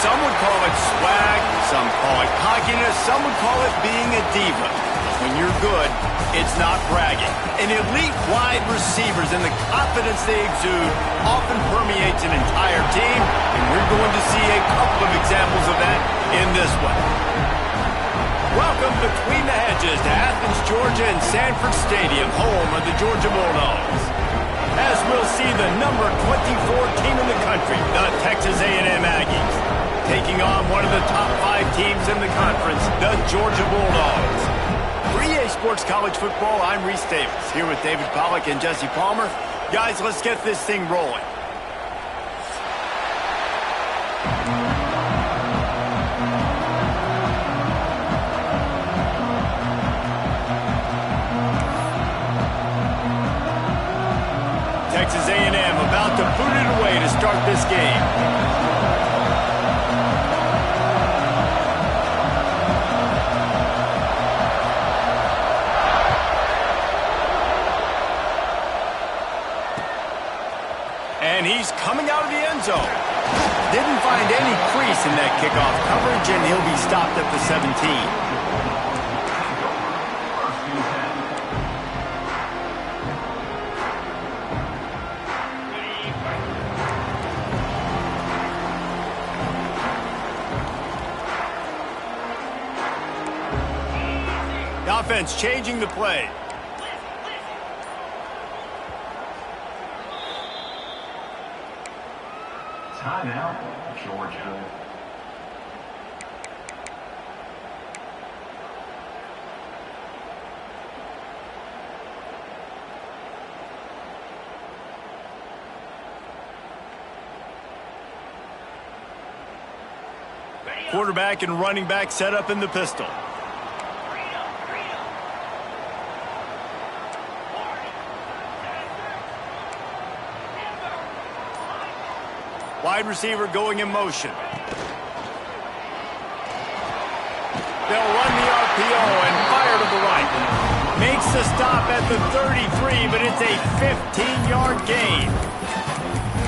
Some would call it swag, some call it cockiness, some would call it being a diva. When you're good, it's not bragging. And elite wide receivers and the confidence they exude often permeates an entire team, and we're going to see a couple of examples of that in this one. Welcome between the hedges to Athens, Georgia and Sanford Stadium, home of the Georgia Bulldogs. As we'll see the number 24 team in the country, the Texas A&M Aggies, taking on one of the top 5 teams in the conference, the Georgia Bulldogs. For EA Sports College Football, I'm Reese Davis, here with David Pollack and Jesse Palmer. Guys, let's get this thing rolling. Texas A&M about to boot it away to start this game. And he's coming out of the end zone. Didn't find any crease in that kickoff coverage, and he'll be stopped at the 17. The offense changing the play. Timeout, Georgia. Quarterback and running back set up in the pistol. Wide receiver going in motion. They'll run the RPO and fire to the right. Makes the stop at the 33, but it's a 15-yard gain.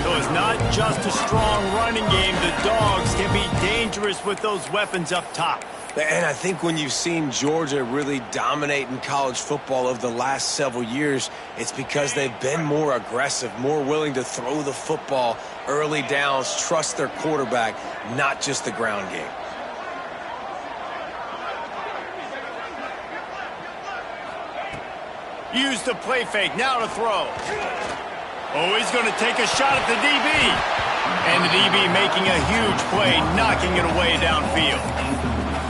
So it's not just a strong running game. The Dogs can be dangerous with those weapons up top. And I think when you've seen Georgia really dominate in college football over the last several years, it's because they've been more aggressive, more willing to throw the football early downs, trust their quarterback, not just the ground game. Use the play fake, now to throw. Oh, he's going to take a shot at the DB. And the DB making a huge play, knocking it away downfield.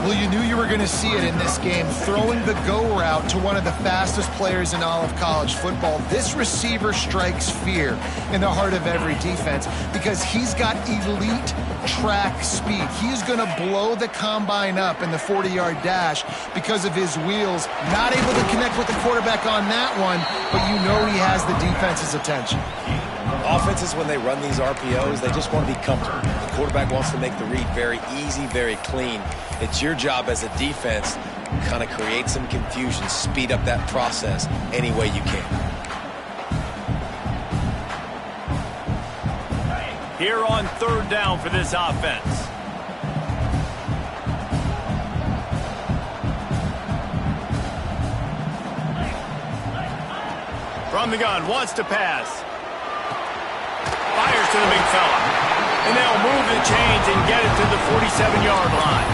Well, you knew you were going to see it in this game, throwing the go route to one of the fastest players in all of college football. This receiver strikes fear in the heart of every defense because he's got elite track speed. He's going to blow the combine up in the 40-yard dash because of his wheels. Not able to connect with the quarterback on that one, but you know he has the defense's attention. Offenses, when they run these RPOs, they just want to be comfortable. The quarterback wants to make the read very easy, very clean. It's your job as a defense to kind of create some confusion, speed up that process any way you can. Here on third down for this offense. From the gun, wants to pass. Fires to the big fella. And they'll move the chains and get it to the 47-yard line.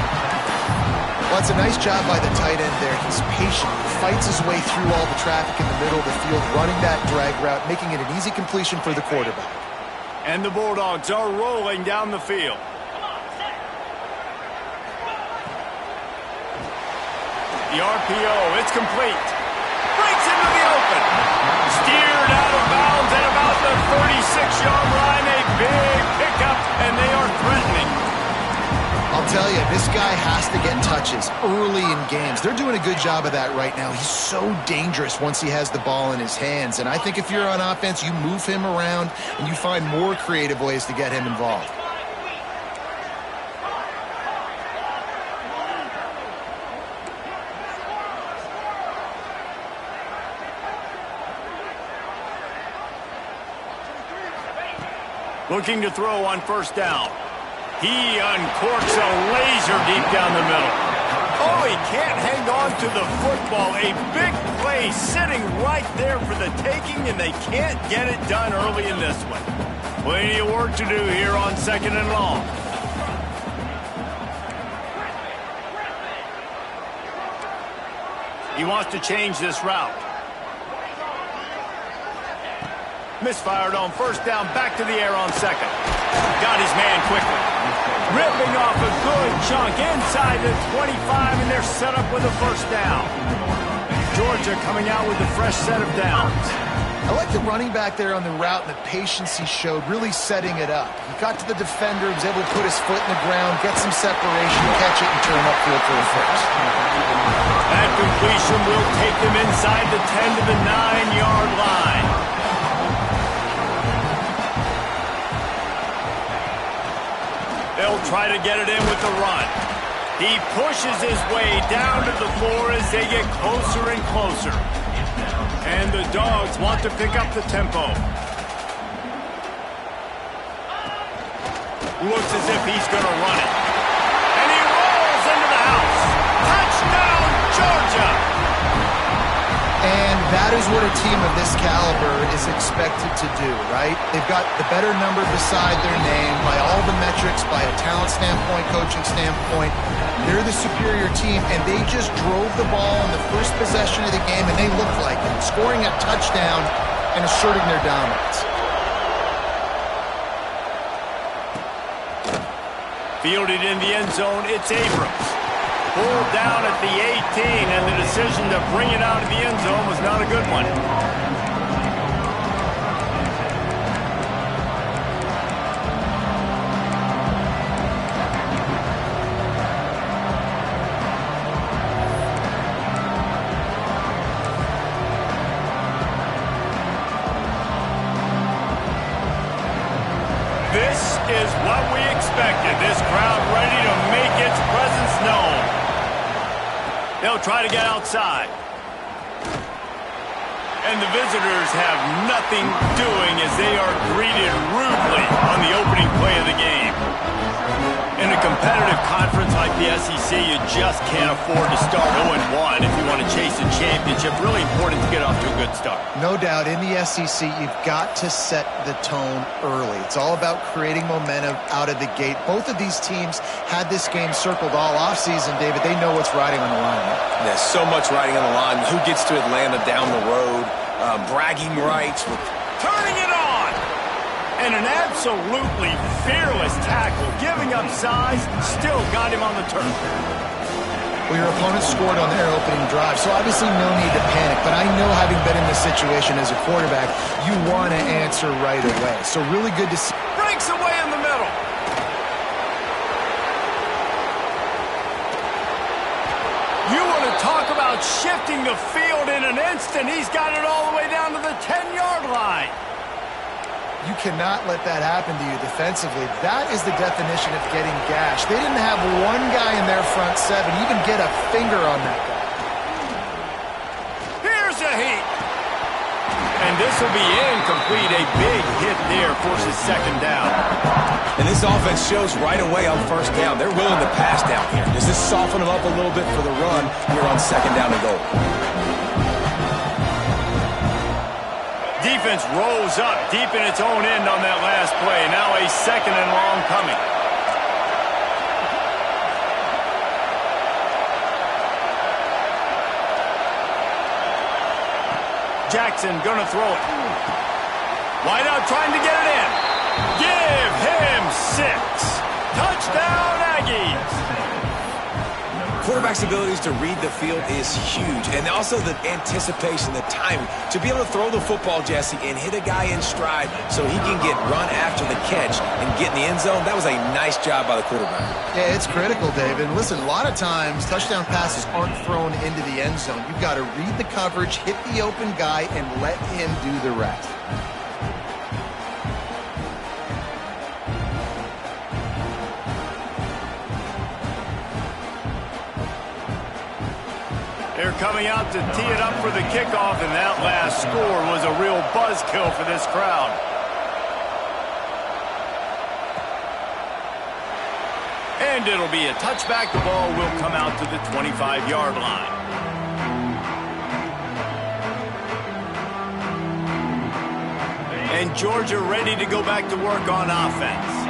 Well, it's a nice job by the tight end there. He's patient. He fights his way through all the traffic in the middle of the field, running that drag route, making it an easy completion for the quarterback. And the Bulldogs are rolling down the field. The RPO, it's complete. Breaks into the open. Steered out of bounds at about the 36-yard line. A big pickup, and they are threatening. I'll tell you, this guy has to get touches early in games. They're doing a good job of that right now. He's so dangerous once he has the ball in his hands. And I think if you're on offense, you move him around and you find more creative ways to get him involved. Looking to throw on first down. He uncorks a laser deep down the middle. Oh, he can't hang on to the football. A big play sitting right there for the taking, and they can't get it done early in this one. Plenty of work to do here on second and long. He wants to change this route. Misfired on first down, back to the air on second. Got his man quickly. Ripping off a good chunk inside the 25, and they're set up with a first down. Georgia coming out with a fresh set of downs. I like the running back there on the route and the patience he showed, really setting it up. He got to the defender, was able to put his foot in the ground, get some separation, catch it, and turn upfield for a first. That completion will take them inside the 10 to the 9-yard line. They'll try to get it in with the run. He pushes his way down to the floor as they get closer and closer. And the Dogs want to pick up the tempo. Looks as if he's going to run it. And he rolls into the house. Touchdown, Georgia! And that is what a team of this caliber is expected to do, right? They've got the better number beside their name by all the metrics, by a talent standpoint, coaching standpoint. They're the superior team, and they just drove the ball in the first possession of the game, and they looked like it, scoring a touchdown and asserting their dominance. Fielded in the end zone, it's Abrams. Pulled down at the 18, and the decision to bring it out of the end zone was not a good one. This is what we expected. This crowd ready to make its presence known. They'll try to get outside. And the visitors have nothing doing as they are greeted rudely on the opening play of the game. In a competitive conference like the SEC, you just can't afford to start 0-1 if you want to chase a championship. Really important to get off to a good start. No doubt, in the SEC, you've got to set the tone early. It's all about creating momentum out of the gate. Both of these teams had this game circled all offseason, David. They know what's riding on the line. There's so much riding on the line. Who gets to Atlanta down the road? Bragging rights. Turning it on! And an absolutely fearless tackle, giving up size, still got him on the turf. Well, your opponent scored on their opening drive, so obviously no need to panic. But I know, having been in this situation as a quarterback, you want to answer right away. So really good to see. Breaks away in the middle. You want to talk about shifting the field in an instant. He's got it all the way down to the 10-yard line. You cannot let that happen to you defensively. That is the definition of getting gashed. They didn't have one guy in their front seven even get a finger on that guy. Here's a heat. And this will be incomplete. A big hit there forces second down. And this offense shows right away on first down. They're willing to pass down here. Does this soften them up a little bit for the run here on second down and goal? Defense rolls up deep in its own end on that last play. Now a second and long coming. Jackson gonna throw it. Wide out trying to get it in. Give him 6. Touchdown Aggies. Quarterback's abilities to read the field is huge, and also the anticipation, the timing. To be able to throw the football, Jesse, and hit a guy in stride so he can get run after the catch and get in the end zone, that was a nice job by the quarterback. Yeah, it's critical, David. And listen, a lot of times touchdown passes aren't thrown into the end zone. You've got to read the coverage, hit the open guy, and let him do the rest. They're coming out to tee it up for the kickoff, and that last score was a real buzzkill for this crowd. And it'll be a touchback. The ball will come out to the 25-yard line. And Georgia ready to go back to work on offense.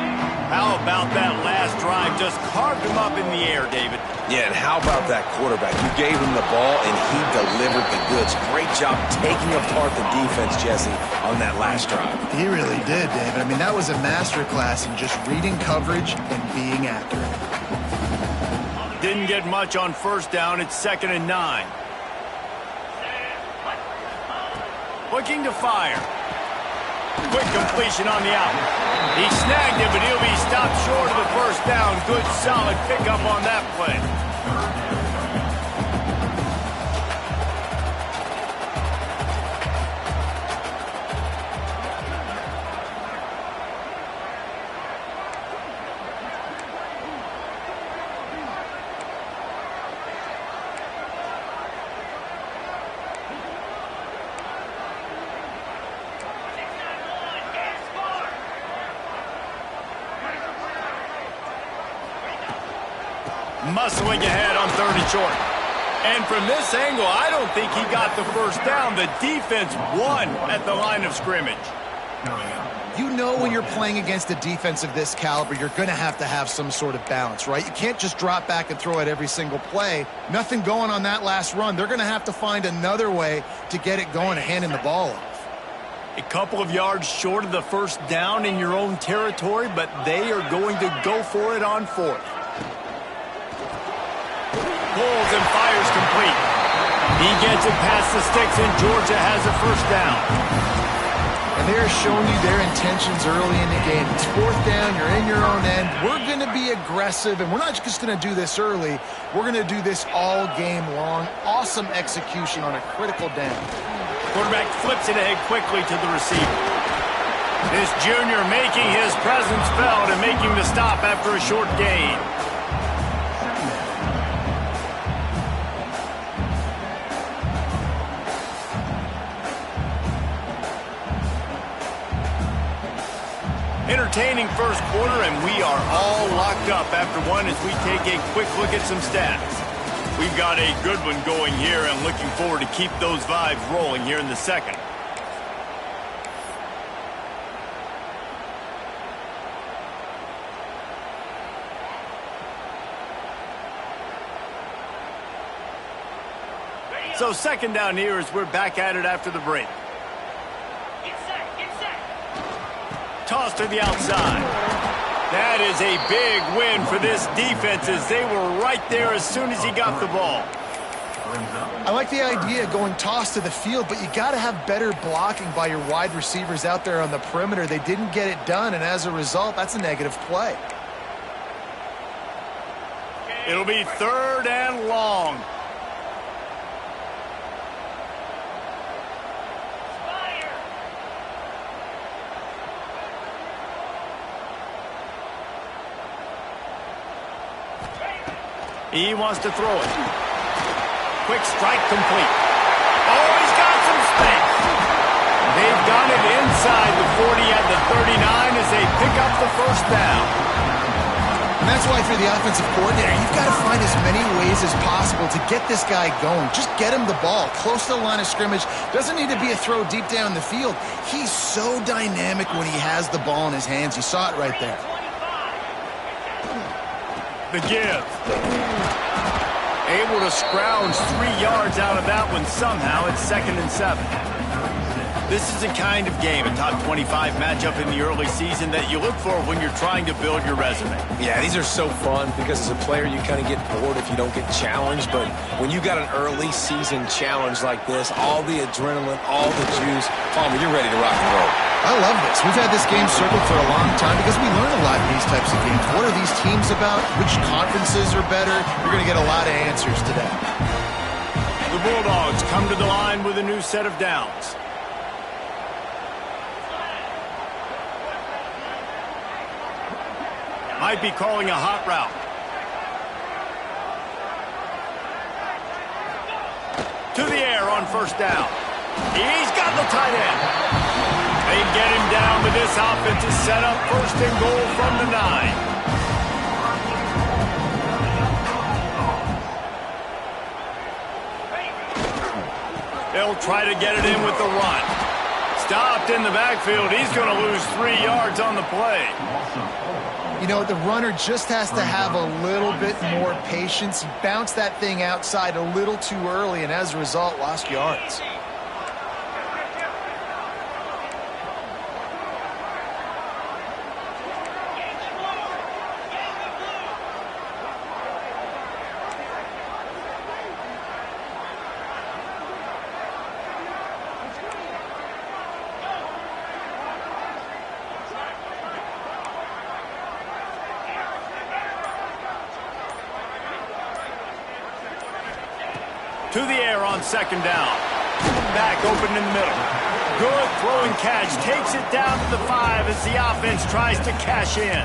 How about that last drive? Just carved him up in the air, David. Yeah, and how about that quarterback? You gave him the ball, and he delivered the goods. Great job taking apart the defense, Jesse, on that last drive. He really did, David. I mean, that was a masterclass in just reading coverage and being accurate. Didn't get much on first down. It's 2nd and 9. Looking to fire. Quick completion on the out. He snagged it, but he'll be stopped short of the first down. Good, solid pickup on that play. Muscling ahead on 3rd and short. And from this angle, I don't think he got the first down. The defense won at the line of scrimmage. You know when you're playing against a defense of this caliber, you're going to have some sort of balance, right? You can't just drop back and throw it every single play. Nothing going on that last run. They're going to have to find another way to get it going and handing the ball off. A couple of yards short of the first down in your own territory, but they are going to go for it on 4th. Pulls and fires complete. He gets it past the sticks, and Georgia has a first down. And they're showing you their intentions early in the game. It's 4th down, you're in your own end. We're going to be aggressive, and we're not just going to do this early. We're going to do this all game long. Awesome execution on a critical down. Quarterback flips it ahead quickly to the receiver. This junior making his presence felt and making the stop after a short gain. Entertaining first quarter, and we are all locked up after one as we take a quick look at some stats. We've got a good one going here, and looking forward to keep those vibes rolling here in the second. So 2nd down here as we're back at it after the break. Toss to the outside. That is a big win for this defense as they were right there as soon as he got the ball. I like the idea of going toss to the field, but you got to have better blocking by your wide receivers out there on the perimeter. They didn't get it done, and as a result, that's a negative play. It'll be 3rd and long. He wants to throw it. Quick strike complete. Oh, he's got some space. They've got it inside the 40 at the 39 as they pick up the first down. And that's why for the offensive coordinator, you've got to find as many ways as possible to get this guy going. Just get him the ball close to the line of scrimmage. Doesn't need to be a throw deep down the field. He's so dynamic when he has the ball in his hands. You saw it right there. The give. Able to scrounge 3 yards out of that one somehow. It's 2nd and 7. This is a kind of game, a top 25 matchup in the early season that you look for when you're trying to build your resume. Yeah, these are so fun because as a player you kind of get bored if you don't get challenged, but when you got an early season challenge like this, all the adrenaline, all the juice, Palmer, you're ready to rock and roll. I love this. We've had this game circled for a long time because we learn a lot in these types of games. What are these teams about? Which conferences are better? You're going to get a lot of answers today. The Bulldogs come to the line with a new set of downs. Might be calling a hot route. To the air on first down. He's got the tight end. They get him down, but this offense is set up 1st and goal from the 9. They'll try to get it in with the run. Stopped in the backfield. He's going to lose 3 yards on the play. You know, the runner just has to have a little bit more patience. He bounced that thing outside a little too early, and as a result, lost yards. To the air on 2nd down. Back open in the middle. Good throwing catch. Takes it down to the 5 as the offense tries to cash in.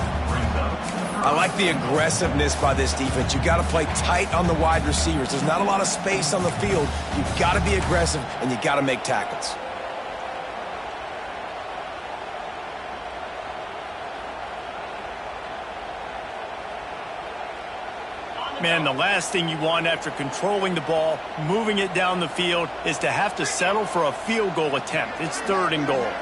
I like the aggressiveness by this defense. You got to play tight on the wide receivers. There's not a lot of space on the field. You've got to be aggressive, and you got to make tackles. Man, the last thing you want after controlling the ball, moving it down the field, is to have to settle for a field goal attempt. It's 3rd and goal.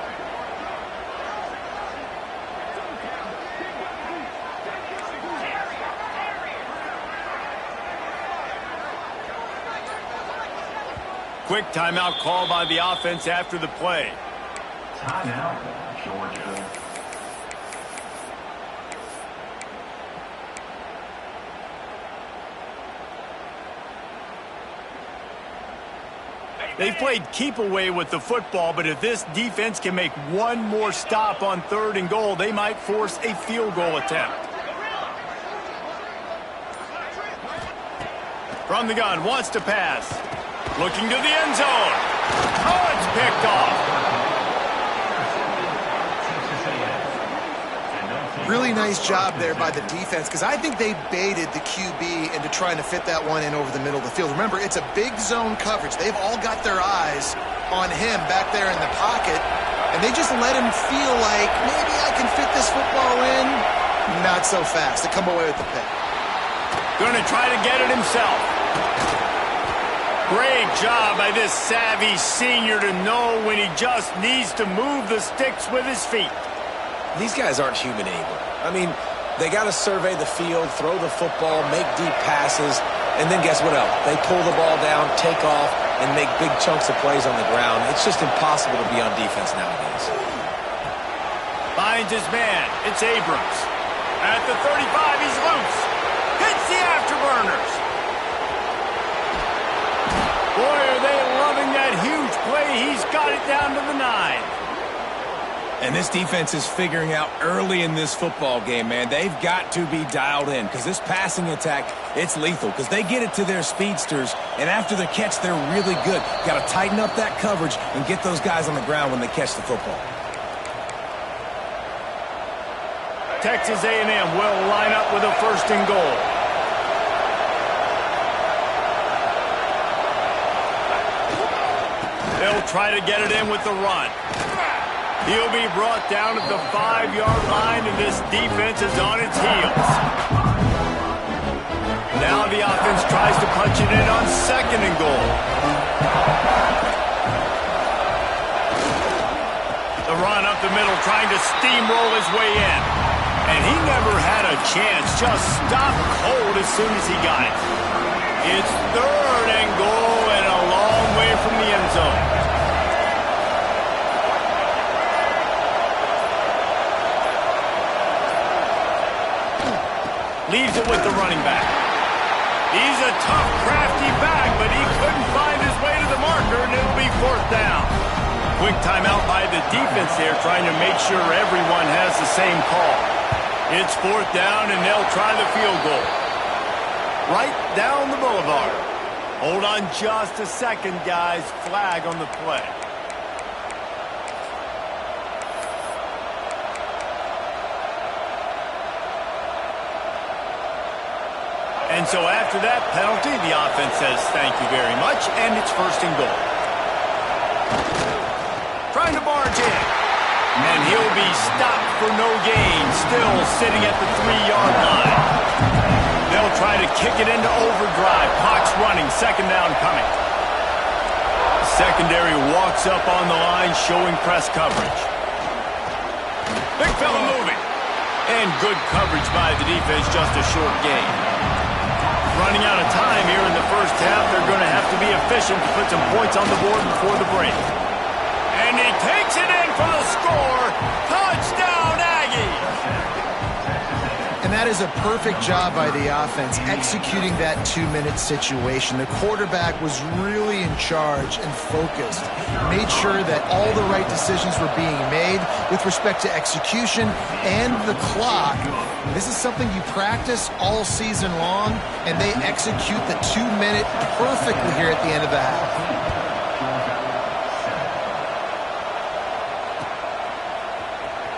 Quick timeout call by the offense after the play. Timeout, Georgia. They've played keep away with the football, but if this defense can make one more stop on 3rd and goal, they might force a field goal attempt. From the gun, wants to pass. Looking to the end zone. Oh, it's picked off. Really nice job there by the defense because I think they baited the QB into trying to fit that one in over the middle of the field. Remember, it's a big zone coverage. They've all got their eyes on him back there in the pocket, and they just let him feel like maybe I can fit this football in. Not so fast. They come away with the pick. Going to try to get it himself. Great job by this savvy senior to know when he just needs to move the sticks with his feet. These guys aren't human anymore. I mean, they got to survey the field, throw the football, make deep passes, and then guess what else? They pull the ball down, take off, and make big chunks of plays on the ground. It's just impossible to be on defense nowadays. Finds his man. It's Abrams. At the 35, he's loose. Hits the afterburners. Boy, are they loving that huge play. He's got it down to the 9. And this defense is figuring out early in this football game, man. They've got to be dialed in because this passing attack, it's lethal because they get it to their speedsters, and after the catch, they're really good. Got to tighten up that coverage and get those guys on the ground when they catch the football. Texas A&M will line up with a 1st and goal. try to get it in with the run. He'll be brought down at the 5-yard line, and this defense is on its heels. Now the offense tries to punch it in on 2nd and goal. The run up the middle, trying to steamroll his way in. And he never had a chance, just stopped cold as soon as he got it. It's 3rd and goal and a long way from the end zone. Leaves it with the running back. He's a tough, crafty back, but he couldn't find his way to the marker, and it'll be 4th down. Quick timeout by the defense there, trying to make sure everyone has the same call. It's 4th down, and they'll try the field goal. Right down the boulevard. Hold on just a second, guys. Flag on the play. And so after that penalty, the offense says thank you very much, and it's 1st and goal. Trying to barge in. And he'll be stopped for no gain, still sitting at the 3-yard line. They'll try to kick it into overdrive. Clock's running, 2nd down coming. Secondary walks up on the line, showing press coverage. Big fella moving. And good coverage by the defense, just a short gain. Running out of time here in the 1st half. They're going to have to be efficient to put some points on the board before the break. And he takes it in for the score. Touchdown, Aggies! And that is a perfect job by the offense, executing that 2-minute situation. The quarterback was really in charge and focused. Made sure that all the right decisions were being made with respect to execution and the clock. This is something you practice all season long, and they execute the 2-minute perfectly here at the end of the half.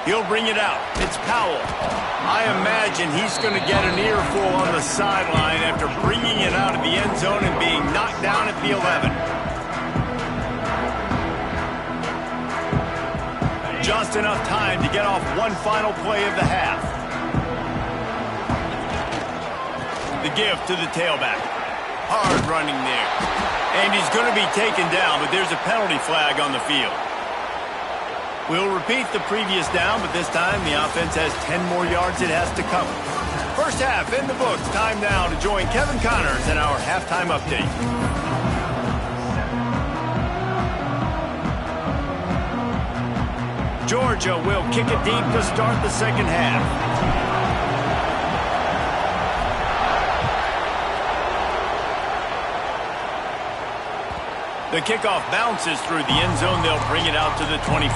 He'll bring it out. It's Powell. I imagine he's going to get an earful on the sideline after bringing it out of the end zone and being knocked down at the 11. Just enough time to get off one final play of the half. The gift to the tailback. Hard running there. And he's going to be taken down, but there's a penalty flag on the field. We'll repeat the previous down, but this time the offense has 10 more yards it has to cover. 1st half in the books. Time now to join Kevin Connors in our halftime update. Georgia will kick it deep to start the 2nd half. The kickoff bounces through the end zone. They'll bring it out to the 25.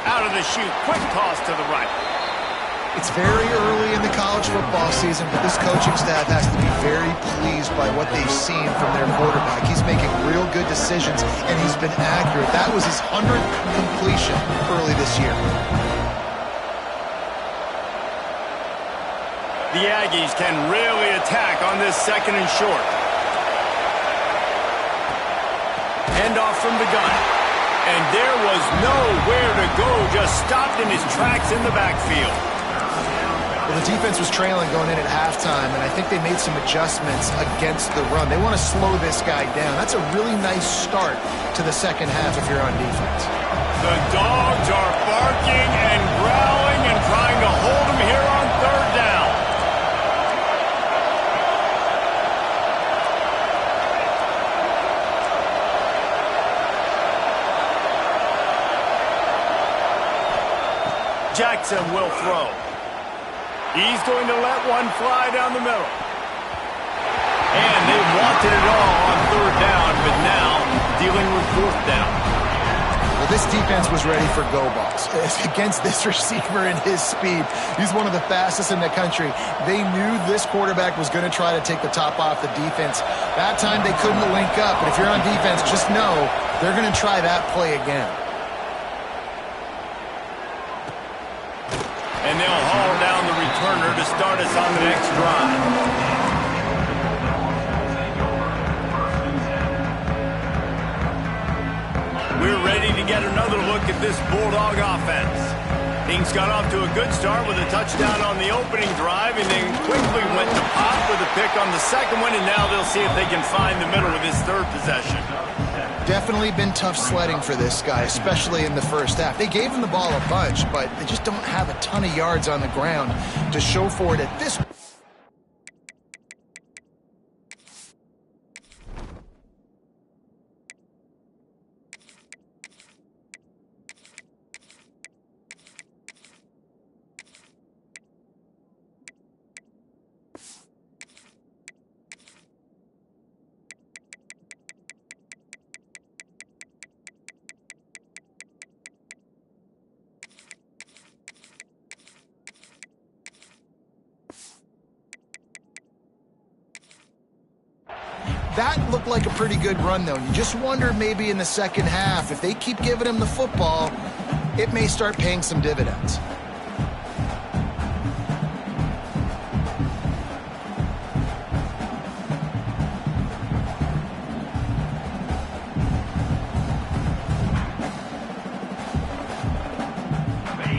Out of the chute, quick toss to the right. It's very early in the college football season, but this coaching staff has to be very pleased by what they've seen from their quarterback. He's making real good decisions, and he's been accurate. That was his 100th completion early this year. The Aggies can really attack on this 2nd and short. Handoff from the gun. And there was nowhere to go, just stopped in his tracks in the backfield. Well, the defense was trailing going in at halftime, and I think they made some adjustments against the run. They want to slow this guy down. That's a really nice start to the 2nd half if you're on defense. The dogs are barking and growling and trying to hold him here on 3rd down. Jackson will throw. He's going to let one fly down the middle. And they wanted it all on 3rd down, but now dealing with 4th down. Well, This defense was ready for go balls. Against this receiver and his speed, he's one of the fastest in the country. They knew this quarterback was going to try to take the top off the defense. That time they couldn't link up, but if you're on defense, just know they're going to try that play again. And they'll haul down the returner to start us on the next drive. We're ready to get another look at this Bulldog offense. Things got off to a good start with a touchdown on the opening drive and then quickly went to Pop with a pick on the second one, and now they'll see if they can find the middle with this third possession. Definitely been tough sledding for this guy, especially in the first half. They gave him the ball a bunch, but they just don't have a ton of yards on the ground to show for it at this point. That looked like a pretty good run, though. You just wonder maybe in the second half, if they keep giving him the football, it may start paying some dividends.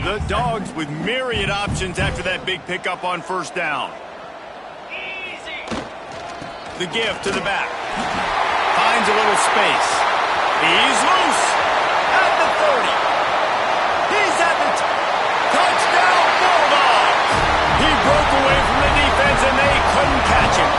The Dogs with myriad options after that big pickup on first down. The give to the back. Finds a little space. He's loose at the 30. He's at the touchdown Bulldogs. He broke away from the defense and they couldn't catch him.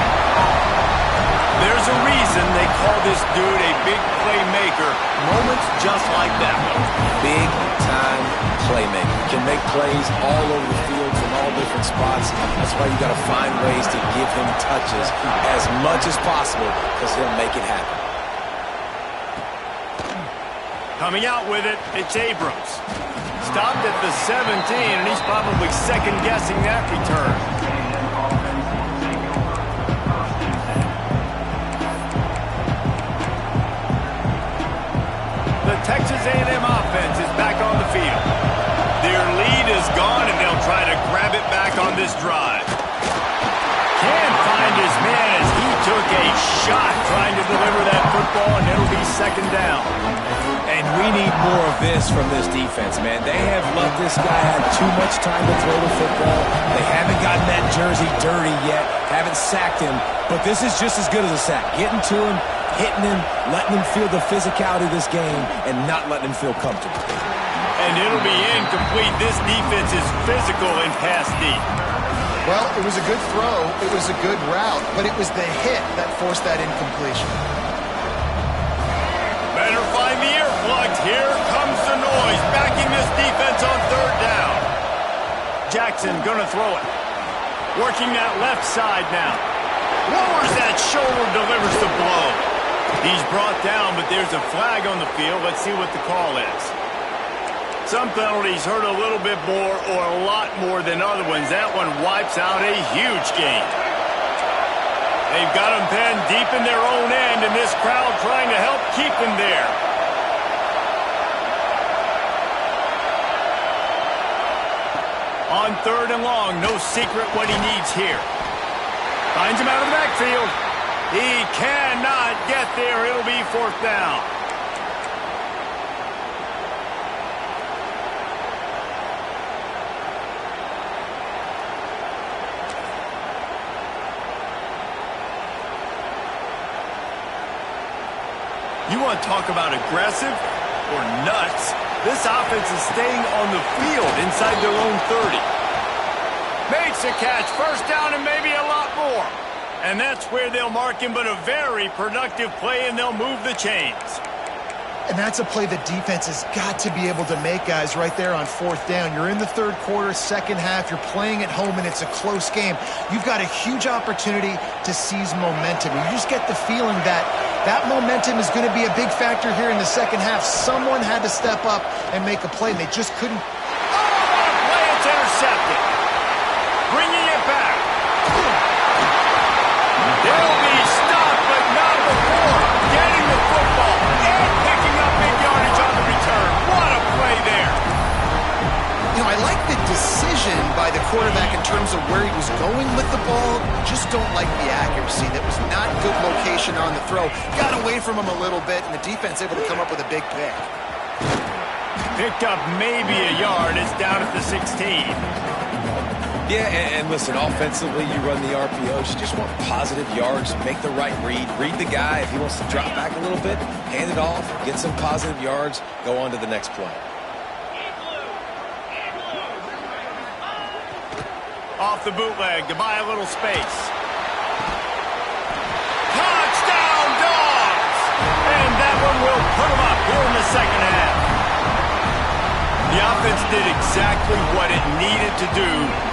There's a reason they call this dude a big playmaker. Moments just like that one. Big time playmaker. Can make plays all over the field from all different spots. That's why you got to find ways to give him touches as much as possible, because he'll make it happen. Coming out with it, it's Abrams. Stopped at the 17, and he's probably second-guessing that return. The Texas A&M offense is back on the field. Their lead is gone, and they'll try to grab it back on this drive. Can't find his man as he took a shot trying to deliver that football, and it'll be second down. And we need more of this from this defense, man. They have let this guy have too much time to throw the football. They haven't gotten that jersey dirty yet, haven't sacked him, but this is just as good as a sack. Getting to him, hitting him, letting him feel the physicality of this game, and not letting him feel comfortable. And it'll be incomplete. This defense is physical and pass deep. Well, it was a good throw, it was a good route, but it was the hit that forced that incompletion. Better find the earplugs. Here comes the noise, backing this defense on third down. Jackson gonna throw it. Working that left side now. Lowers that shoulder, delivers the blow. He's brought down, but there's a flag on the field. Let's see what the call is. Some penalties hurt a little bit more or a lot more than other ones. That one wipes out a huge game. They've got them penned deep in their own end, and this crowd trying to help keep them there. On third and long, no secret what he needs here. Finds him out of the backfield. He cannot get there. It'll be fourth down. You want to talk about aggressive or nuts? This offense is staying on the field inside their own 30. Makes a catch, first down and maybe a lot more. And that's where they'll mark him, but a very productive play, and they'll move the chains. And that's a play the defense has got to be able to make, guys, right there on fourth down. You're in the third quarter, second half. You're playing at home, and it's a close game. You've got a huge opportunity to seize momentum. You just get the feeling that That momentum is going to be a big factor here in the second half. Someone had to step up and make a play, and they just couldn't. Play, it's intercepted. Bringing it back. They'll be stopped, but not before getting the football and picking up big yardage on the return. What a play there. You know, I like the decision by the quarterback in terms of where he was going with the ball. Just don't like the accuracy. That was not good location on the throw. Got away from him a little bit, and the defense able to come up with a big pick. Picked up maybe a yard. It's down at the 16. Yeah, and listen, offensively, you run the RPOs. You just want positive yards. Make the right read. Read the guy. If he wants to drop back a little bit, hand it off, get some positive yards, go on to the next play. Off the bootleg to buy a little space. Touchdown, Dogs! And that one will put them up here in the second half. The offense did exactly what it needed to do,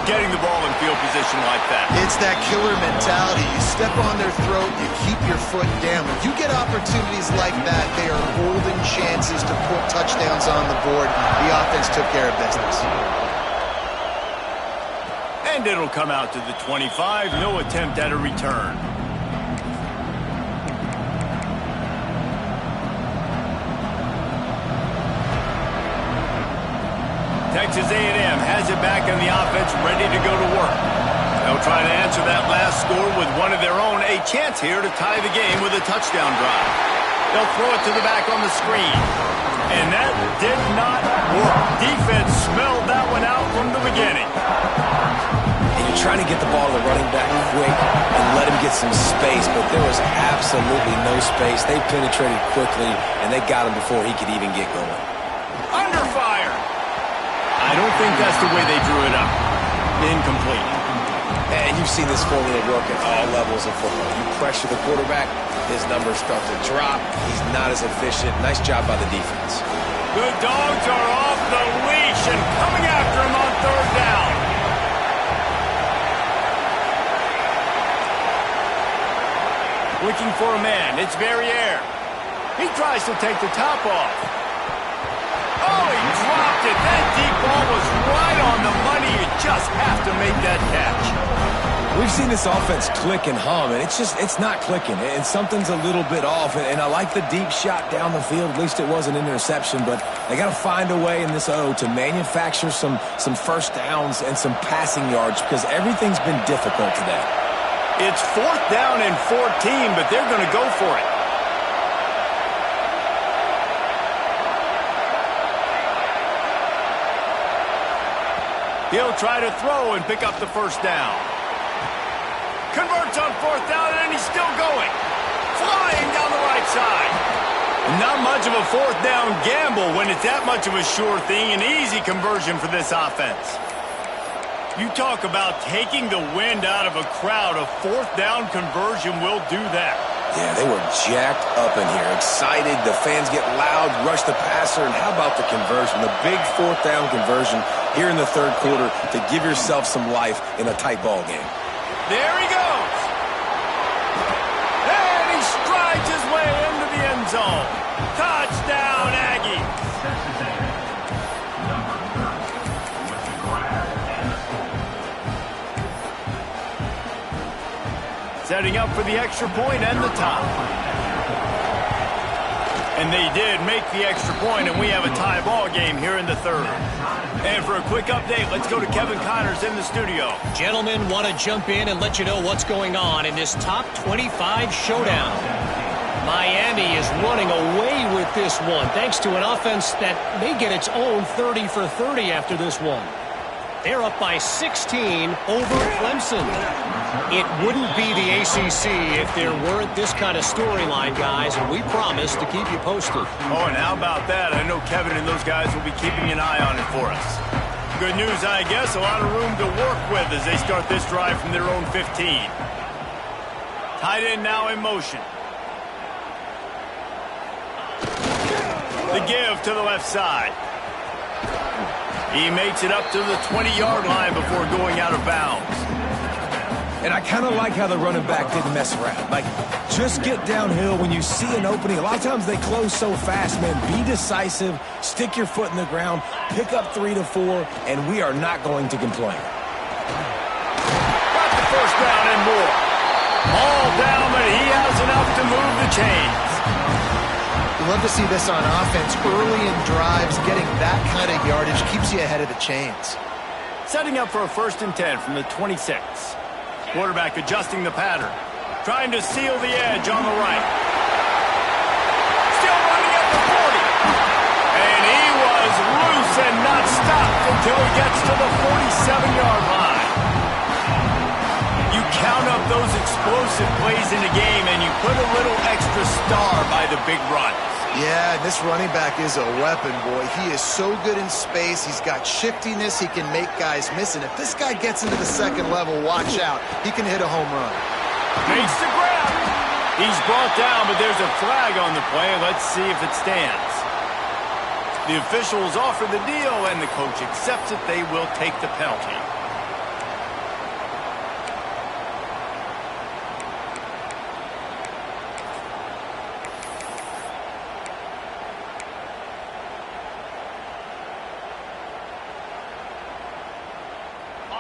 getting the ball in field position like that. It's that killer mentality. You step on their throat, you keep your foot down. When you get opportunities like that, they are golden chances to put touchdowns on the board. The offense took care of business. And it'll come out to the 25. No attempt at a return. Texas A&M has it back on the offense, ready to go to work. They'll try to answer that last score with one of their own. A chance here to tie the game with a touchdown drive. They'll throw it to the back on the screen. And that did not work. Defense smelled that one out from the beginning. You're trying to get the ball to the running back quick and let him get some space, but there was absolutely no space. They penetrated quickly, and they got him before he could even get going. Under fire. I don't think that's the way they drew it up. Incomplete. And you've seen this formula work at all levels of football. You pressure the quarterback, his numbers start to drop. He's not as efficient. Nice job by the defense. The Dogs are off the leash and coming after him on third down. Looking for a man. It's Verrier. He tries to take the top off. Oh, he dropped it. That deep ball was right on the money. You just have to make that catch. We've seen this offense click and hum, and it's not clicking, and something's a little bit off. And I like the deep shot down the field. At least it was an interception, but they got to find a way in this O to manufacture some first downs and some passing yards because everything's been difficult today. It's fourth down and 14, but they're going to go for it. He'll try to throw and pick up the first down. Converts on fourth down, and he's still going. Flying down the right side. Not much of a fourth down gamble when it's that much of a sure thing. An easy conversion for this offense. You talk about taking the wind out of a crowd. A fourth down conversion will do that. Yeah, they were jacked up in here, excited. The fans get loud, rush the passer, and how about the conversion? The big fourth down conversion here in the third quarter to give yourself some life in a tight ball game. There he goes. And he strides his way into the end zone. Touchdown, Aggie. Setting up for the extra point and the top. And they did make the extra point, and we have a tie ball game here in the third. And for a quick update, let's go to Kevin Connors in the studio. Gentlemen, want to jump in and let you know what's going on in this top 25 showdown. Miami is running away with this one, thanks to an offense that may get its own 30 for 30 after this one. They're up by 16 over Clemson. It wouldn't be the ACC if there weren't this kind of storyline, guys, and we promise to keep you posted. Oh, and how about that? I know Kevin and those guys will be keeping an eye on it for us. Good news, I guess. A lot of room to work with as they start this drive from their own 15. Tight end now in motion. The give to the left side. He makes it up to the 20-yard line before going out of bounds. And I kind of like how the running back didn't mess around. Like, just get downhill when you see an opening. A lot of times they close so fast, man. Be decisive, stick your foot in the ground, pick up 3 to 4, and we are not going to complain. Got the first down and more. All down, but he has enough to move the chains. You love to see this on offense. Early in drives, getting that kind of yardage keeps you ahead of the chains. Setting up for a 1st and 10 from the 26. Quarterback adjusting the pattern. Trying to seal the edge on the right. Still running at the 40. And he was loose and not stopped until he gets to the 47-yard line. You count up those explosive plays in the game and you put a little extra star by the big run. Yeah, this running back is a weapon, boy. He is so good in space. He's got shiftiness. He can make guys miss. And if this guy gets into the second level, watch out. He can hit a home run. Makes the grab. He's brought down, but there's a flag on the play. Let's see if it stands. The officials offer the deal, and the coach accepts it. They will take the penalty.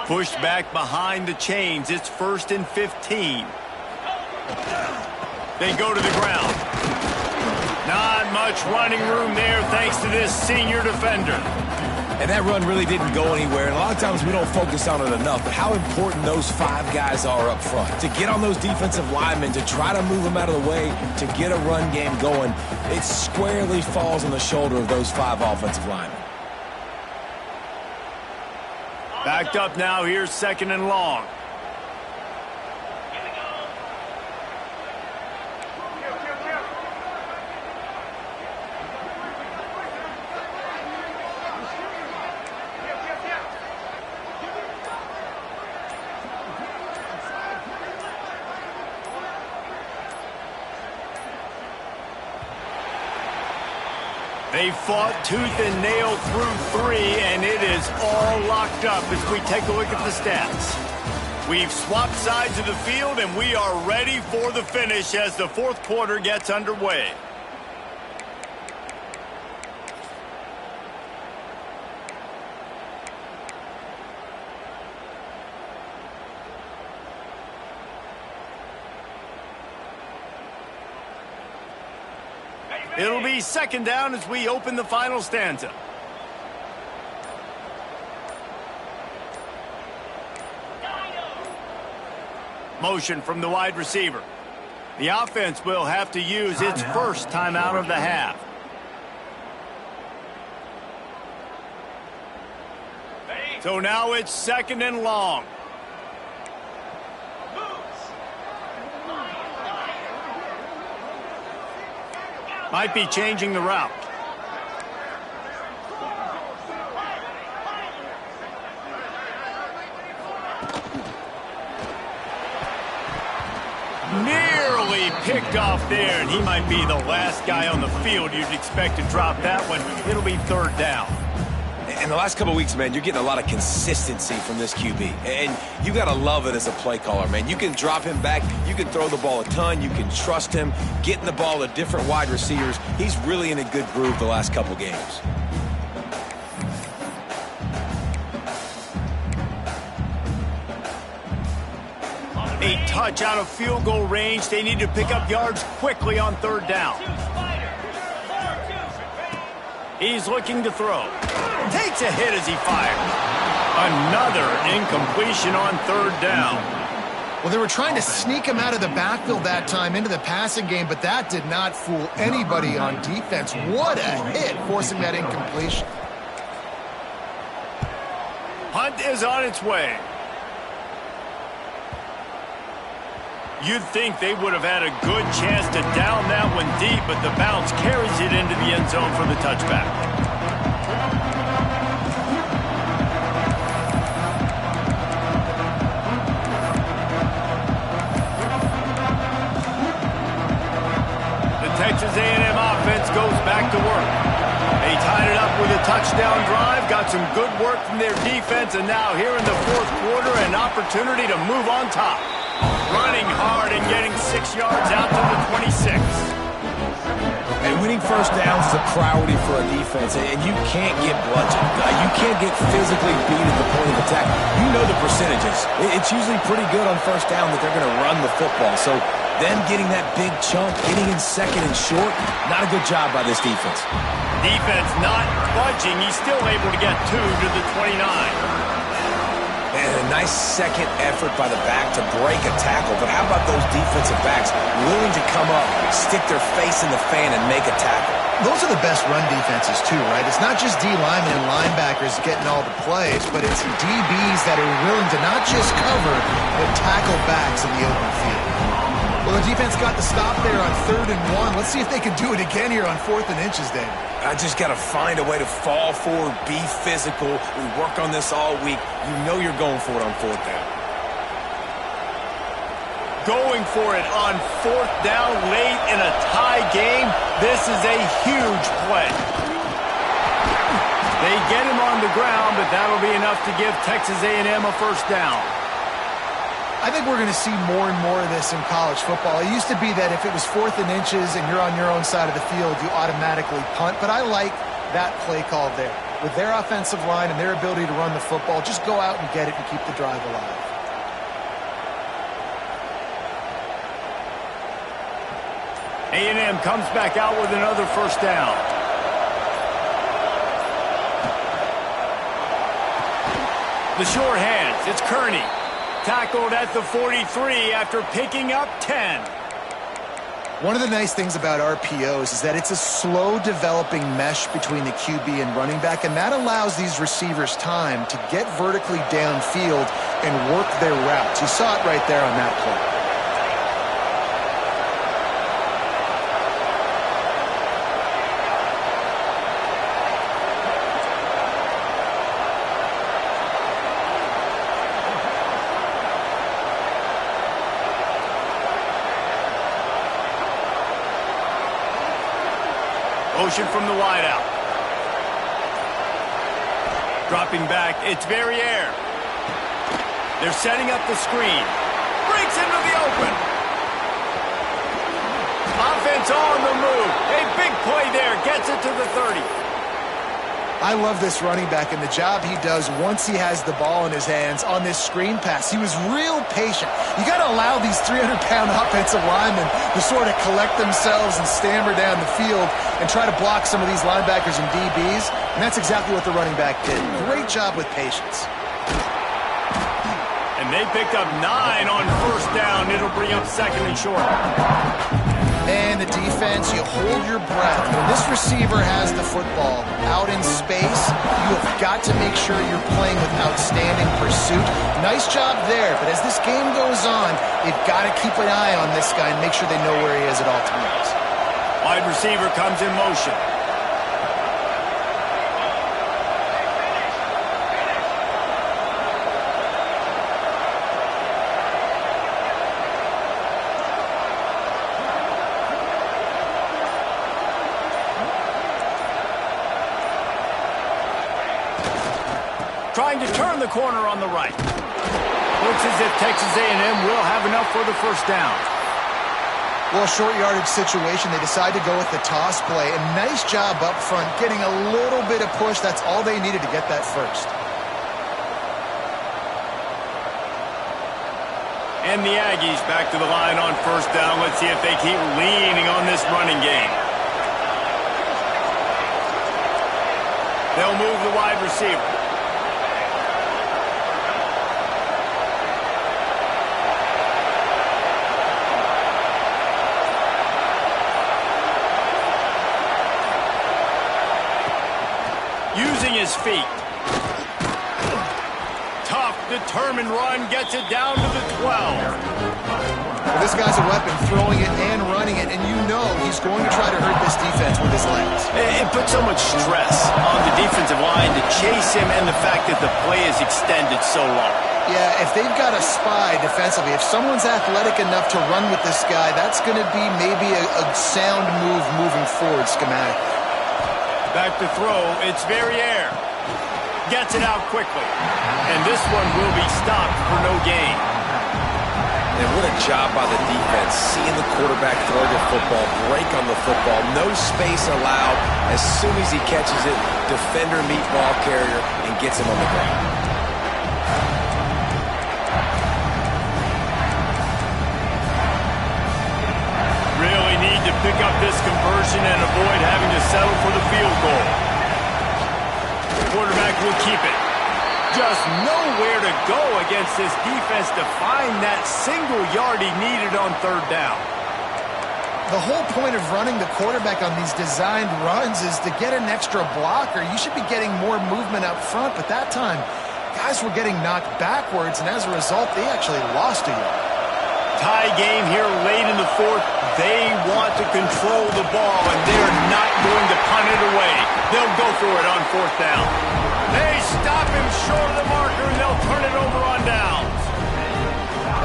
Pushed back behind the chains. It's 1st and 15. They go to the ground. Not much running room there thanks to this senior defender. And that run really didn't go anywhere. And a lot of times we don't focus on it enough, but how important those 5 guys are up front. To get on those defensive linemen, to try to move them out of the way, to get a run game going, it squarely falls on the shoulder of those 5 offensive linemen. Backed up now, here's 2nd and long. They fought tooth and nail through 3, and it is all locked up as we take a look at the stats. We've swapped sides of the field, and we are ready for the finish as the 4th quarter gets underway. It'll be 2nd down as we open the final stanza. Motion from the wide receiver. The offense will have to use its first timeout of the half. So now it's 2nd and long. Might be changing the route. Nearly picked off there, and he might be the last guy on the field you'd expect to drop that one. It'll be 3rd down. In the last couple of weeks, man, you're getting a lot of consistency from this QB. And you got to love it as a play caller, man. You can drop him back. You can throw the ball a ton. You can trust him, getting the ball to different wide receivers. He's really in a good groove the last couple games. A touch out of field goal range. They need to pick up yards quickly on 3rd down. He's looking to throw. Takes a hit as he fires. Another incompletion on 3rd down. Well, they were trying to sneak him out of the backfield that time into the passing game, but that did not fool anybody on defense. What a hit, forcing that incompletion. Punt is on its way. You'd think they would have had a good chance to down that one deep, but the bounce carries it into the end zone for the touchback. The Texas A&M offense goes back to work. They tied it up with a touchdown drive, got some good work from their defense, and now here in the fourth quarter, an opportunity to move on top. Running hard and getting 6 yards out to the 26. And winning first downs is a priority for a defense, and you can't get bludgeoned. You can't get physically beat at the point of attack. You know the percentages. It's usually pretty good on first down that they're going to run the football. So them getting that big chunk, getting in second and short, not a good job by this defense. Defense not budging. He's still able to get 2 to the 29. And a nice second effort by the back to break a tackle. But how about those defensive backs willing to come up, stick their face in the fan, and make a tackle? Those are the best run defenses, too, right? It's not just D linemen and linebackers getting all the plays, but it's DBs that are willing to not just cover, but tackle backs in the open field. Well, the defense got the stop there on 3rd and 1. Let's see if they can do it again here on 4th and inches, David. I just got to find a way to fall forward, be physical. We work on this all week. You know you're going for it on 4th down. Going for it on 4th down late in a tie game. This is a huge play. They get him on the ground, but that'll be enough to give Texas A&M a first down. I think we're going to see more and more of this in college football. It used to be that if it was 4th and inches and you're on your own side of the field, you automatically punt. But I like that play call there. With their offensive line and their ability to run the football, just go out and get it and keep the drive alive. A&M comes back out with another first down. The short hands, it's Kearney. Tackled at the 43 after picking up 10. One of the nice things about RPOs is that it's a slow developing mesh between the QB and running back, and that allows these receivers time to get vertically downfield and work their routes. You saw it right there on that play. Motion from the wideout. Dropping back, it's Verrier. They're setting up the screen. Breaks into the open. Offense on the move. A big play there. Gets it to the 30. I love this running back and the job he does once he has the ball in his hands on this screen pass. He was real patient. You got to allow these 300-pound offensive linemen to sort of collect themselves and stammer down the field and try to block some of these linebackers and DBs, and that's exactly what the running back did. Great job with patience. And they picked up 9 on first down. It'll bring up 2nd and short. And the defense, you hold your breath. When this receiver has the football out in space, you have got to make sure you're playing with outstanding pursuit. Nice job there, but as this game goes on, they've got to keep an eye on this guy and make sure they know where he is at all times. Wide receiver comes in motion. Trying to turn the corner on the right. Looks as if Texas A&M will have enough for the first down. Well, short yardage situation, they decide to go with the toss play. And nice job up front, getting a little bit of push. That's all they needed to get that first. And the Aggies back to the line on first down. Let's see if they keep leaning on this running game. They'll move the wide receiver. Using his feet. Tough, determined run, gets it down to the 12. Well, this guy's a weapon, throwing it and running it, and you know he's going to try to hurt this defense with his legs. It puts so much stress on the defensive line to chase him, and the fact that the play is extended so long. Yeah, if they've got a spy defensively, if someone's athletic enough to run with this guy, that's going to be maybe a sound move moving forward schematically. Back to throw. It's Verrier. Gets it out quickly. And this one will be stopped for no gain. And what a job by the defense, seeing the quarterback throw the football, break on the football, no space allowed. As soon as he catches it, defender meet ball carrier and gets him on the ground. Really need to pick up this conversion and avoid having to settle for the field goal. The quarterback will keep it. Just nowhere to go against this defense to find that single yard he needed on third down. The whole point of running the quarterback on these designed runs is to get an extra blocker. You should be getting more movement up front, but that time, guys were getting knocked backwards, and as a result, they actually lost a yard. Tie game here late in the fourth. They want to control the ball, and they're not going to punt it away. They'll go for it on fourth down. They stop him short of the marker, and they'll turn it over on downs.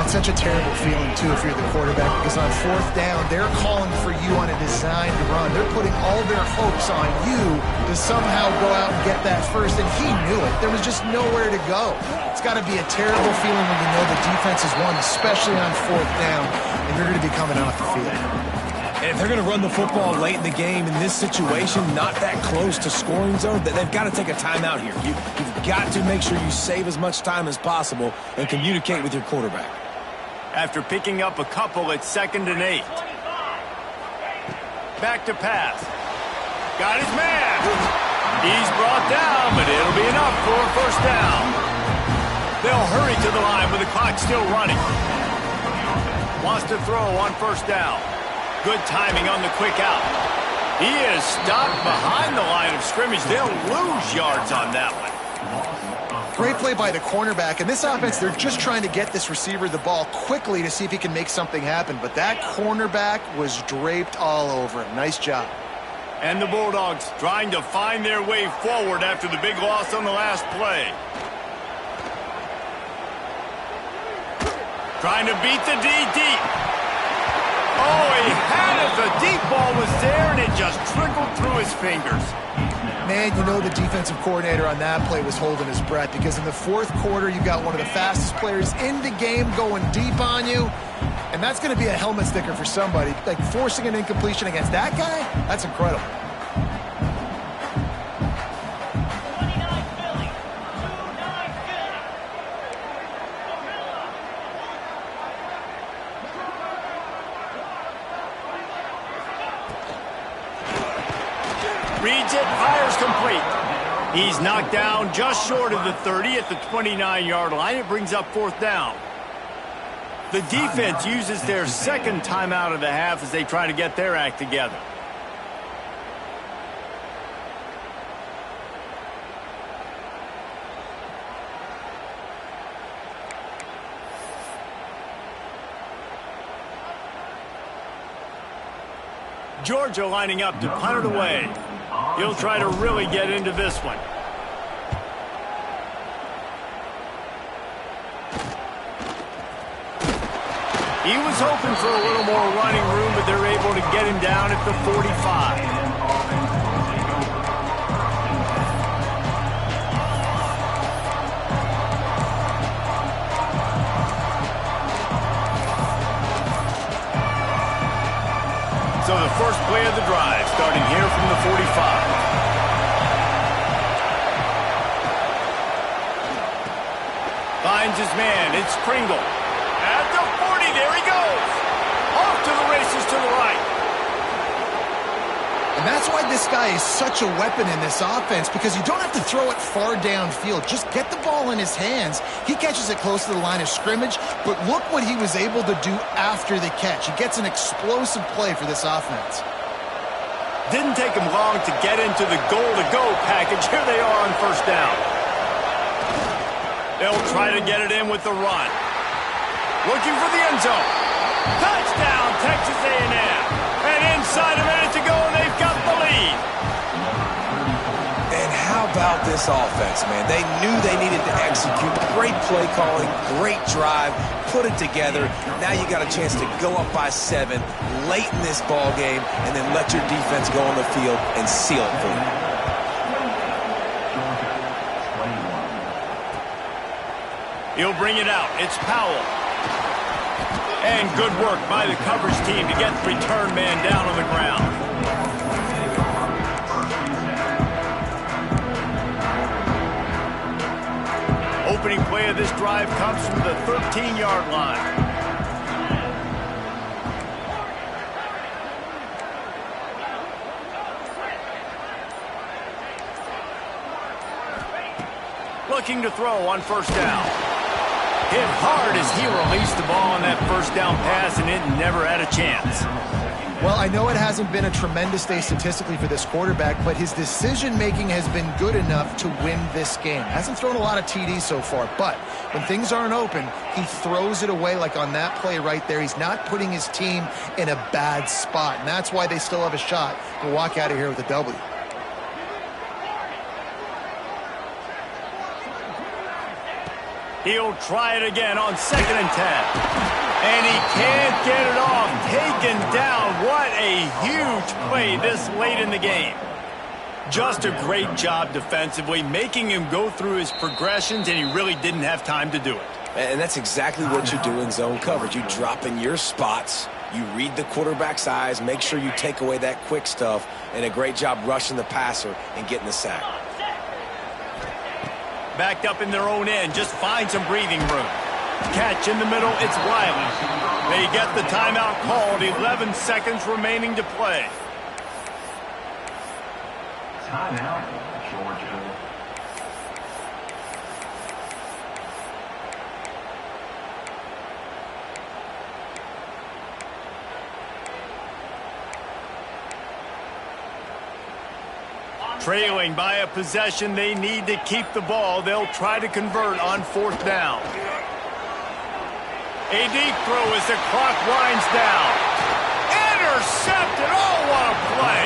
That's such a terrible feeling, too, if you're the quarterback, because on fourth down, they're calling for you on a designed run. They're putting all their hopes on you to somehow go out and get that first, and he knew it. There was just nowhere to go. It's got to be a terrible feeling when you know the defense has won, especially on fourth down, and you're going to be coming off the field. And if they're going to run the football late in the game in this situation, not that close to scoring zone, they've got to take a timeout here. You've got to make sure you save as much time as possible and communicate with your quarterback. After picking up a couple, it's 2nd and 8. Back to pass. Got his man. He's brought down, but it'll be enough for a first down. They'll hurry to the line with the clock still running. Wants to throw on first down. Good timing on the quick out. He is stopped behind the line of scrimmage. They'll lose yards on that one. Great play by the cornerback. In this offense, they're just trying to get this receiver the ball quickly to see if he can make something happen. But that cornerback was draped all over him. Nice job. And the Bulldogs trying to find their way forward after the big loss on the last play. Trying to beat the D deep. Oh, he had it. The deep ball was there, and it just trickled through his fingers. Man, you know the defensive coordinator on that play was holding his breath, because in the fourth quarter, you got one of the fastest players in the game going deep on you, and that's going to be a helmet sticker for somebody. Like, forcing an incompletion against that guy, that's incredible. Reads it, fires complete. He's knocked down just short of the 30 at the 29-yard line. It brings up fourth down. The defense uses their second timeout of the half as they try to get their act together. Georgia lining up to punt it away. He'll try to really get into this one. He was hoping for a little more running room, but they're able to get him down at the 45. So the first play of the drive, starting here from the 45. Finds his man. It's Pringle. At the 40, there he goes. Off to the races to the right. And that's why this guy is such a weapon in this offense, because you don't have to throw it far downfield. Just get the ball in his hands. He catches it close to the line of scrimmage, but look what he was able to do after the catch. He gets an explosive play for this offense. Didn't take him long to get into the goal-to-go package. Here they are on first down. They'll try to get it in with the run. Looking for the end zone. Touchdown, Texas A&M. And inside a minute to go, and they've got the lead. And how about this offense, man? They knew they needed to execute. Great play calling, great drive, put it together. Now you got a chance to go up by 7 late in this ball game and then let your defense go on the field and seal it for you. He'll bring it out. It's Powell. And good work by the coverage team to get the return man down on the ground. Opening play of this drive comes from the 13-yard line. Looking to throw on first down. Hit hard as he released the ball on that first down pass, and it never had a chance. Well, I know it hasn't been a tremendous day statistically for this quarterback, but his decision-making has been good enough to win this game. Hasn't thrown a lot of TDs so far, but when things aren't open, he throws it away like on that play right there. He's not putting his team in a bad spot, and that's why they still have a shot to walk out of here with a W. He'll try it again on 2nd and 10. And he can't get it off. Taken down. What a huge play this late in the game. Just a great job defensively, making him go through his progressions, and he really didn't have time to do it. And that's exactly what you do in zone coverage. You drop in your spots, you read the quarterback's eyes, make sure you take away that quick stuff, and a great job rushing the passer and getting the sack. Backed up in their own end, just find some breathing room. Catch in the middle, it's Wiley. They get the timeout called, 11 seconds remaining to play. Timeout, Georgia. Trailing by a possession, they need to keep the ball. They'll try to convert on 4th down. A deep throw as the clock winds down. Intercepted. Oh, what a play.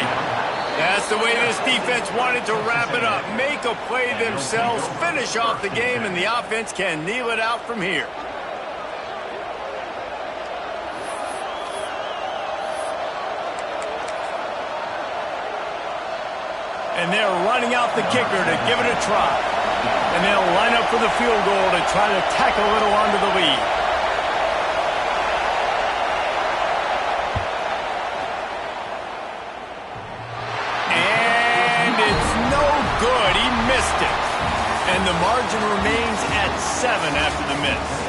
That's the way this defense wanted to wrap it up. Make a play themselves, finish off the game, and the offense can kneel it out from here. And they're running out the kicker to give it a try. And they'll line up for the field goal to try to tack a little onto the lead. And it's no good. He missed it. And the margin remains at 7 after the miss.